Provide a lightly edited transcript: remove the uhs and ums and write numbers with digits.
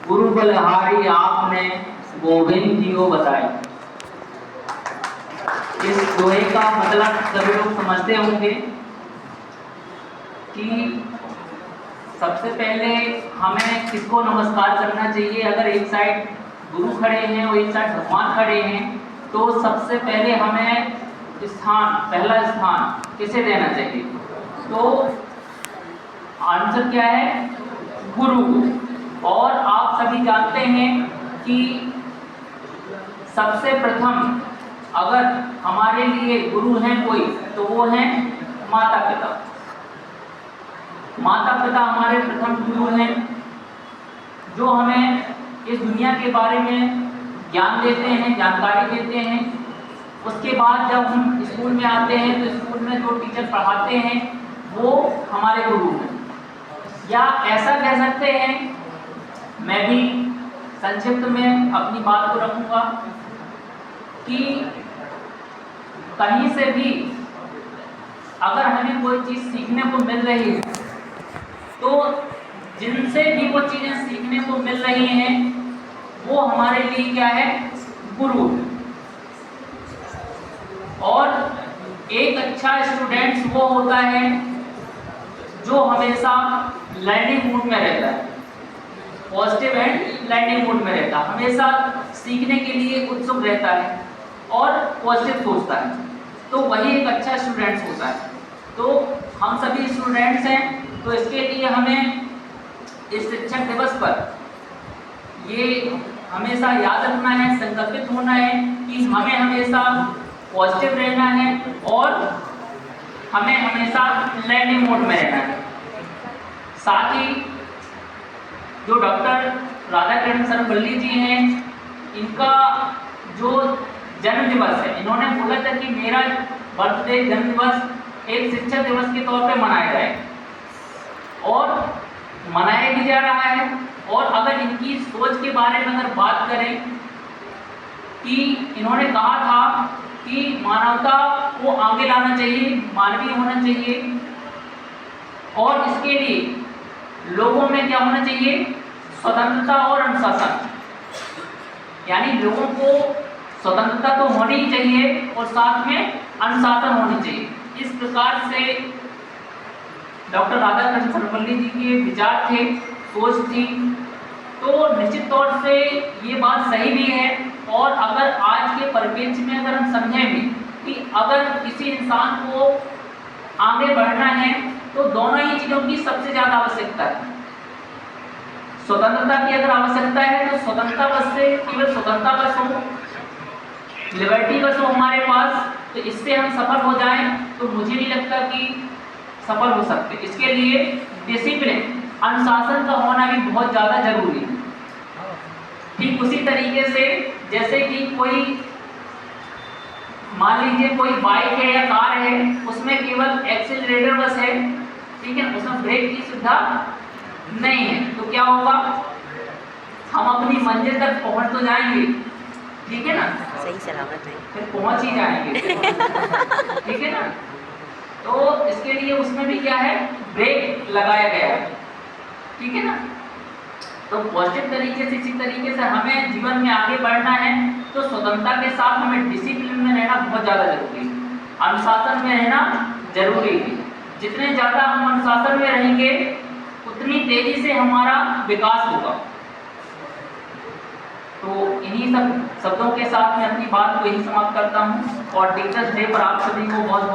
गुरु बलिहारी आपने गोविंद जी को बताए। इस दोहे का मतलब सभी लोग समझते होंगे कि सबसे पहले हमें किसको नमस्कार करना चाहिए। अगर एक साइड गुरु खड़े हैं और एक साइड भगवान खड़े हैं तो सबसे पहले हमें पहला स्थान किसे देना चाहिए? तो आंसर क्या है? गुरु को। और आप सभी जानते हैं कि सबसे प्रथम अगर हमारे लिए गुरु हैं कोई तो वो हैं माता पिता। माता पिता हमारे प्रथम गुरु हैं जो हमें इस दुनिया के बारे में ज्ञान देते हैं, जानकारी देते हैं। उसके बाद जब हम स्कूल में आते हैं तो स्कूल में जो टीचर पढ़ाते हैं वो हमारे गुरु हैं। या ऐसा कह सकते हैं, मैं भी संक्षिप्त में अपनी बात को रखूंगा कि कहीं से भी अगर हमें कोई चीज़ सीखने को मिल रही है तो जिनसे भी वो चीज़ें सीखने को मिल रही हैं वो हमारे लिए क्या है? गुरु। और एक अच्छा स्टूडेंट वो होता है जो हमेशा लर्निंग मूड में रहता है, पॉजिटिव एंड लर्निंग मूड में रहता है, हमेशा सीखने के लिए उत्सुक रहता है और पॉजिटिव सोचता है, तो वही एक अच्छा स्टूडेंट होता है। तो हम सभी स्टूडेंट्स हैं, तो इसके लिए हमें इस शिक्षक दिवस पर ये हमेशा याद रखना है, संकल्पित होना है कि हमें हमेशा पॉजिटिव रहना है और हमें हमेशा लर्निंग मोड में रहना है। साथ ही जो डॉक्टर राधाकृष्ण सरवल्ली जी हैं, इनका जो जन्म दिवस है, इन्होंने बोला था कि मेरा बर्थडे जन्म दिवस एक शिक्षक दिवस के तौर पे मनाया जाए और मनाया भी जा रहा है। और अगर इनकी सोच के बारे में अगर बात करें कि इन्होंने कहा था कि मानवता को आगे लाना चाहिए, मानवीय होना चाहिए और इसके लिए लोगों में क्या होना चाहिए? स्वतंत्रता और अनुशासन। यानी लोगों को स्वतंत्रता तो होनी ही चाहिए और साथ में अनुशासन होनी चाहिए। इस प्रकार से डॉक्टर राधाकृष्ण सरवल्ली जी के विचार थे, सोच थी। तो निश्चित तौर से ये बात सही भी है। और अगर आज के परिप्रेक्ष्य में अगर हम समझें भी कि अगर किसी इंसान को आगे बढ़ना है तो दोनों ही चीज़ों की सबसे ज़्यादा आवश्यकता है। स्वतंत्रता की अगर आवश्यकता है तो स्वतंत्रता बस से केवल स्वतंत्रता बस हो, लिबर्टी बस हो हमारे पास, तो इससे हम सफल हो जाएं तो मुझे नहीं लगता कि सफल हो सकते। इसके लिए डिसिप्लिन, अनुशासन का होना भी बहुत ज़्यादा जरूरी है। ठीक उसी तरीके से जैसे कि कोई मान लीजिए कोई बाइक है या कार है, उसमें केवल एक्सीलरेटर बस है, ठीक है, उसमें ब्रेक की सुविधा नहीं है, तो क्या होगा? हम अपनी मंजिल तक पहुंच तो जाएंगे, ठीक है ना, सही सलामत है, फिर पहुंच ही जाएंगे ठीक है ना। तो इसके लिए उसमें भी क्या है? ब्रेक लगाया गया है, ठीक है ना। तो पॉजिटिव तरीके से, इसी तरीके से हमें जीवन में आगे बढ़ना है तो स्वतंत्रता के साथ हमें डिसिप्लिन में रहना बहुत ज़्यादा जरूरी है, अनुशासन में रहना जरूरी है। जितने ज़्यादा हम अनुशासन में रहेंगे उतनी तेजी से हमारा विकास होगा। तो इन्हीं सब शब्दों के साथ मैं अपनी बात को यही समाप्त करता हूँ और टीचर्स डे पर आप सभी को बहुत बहुत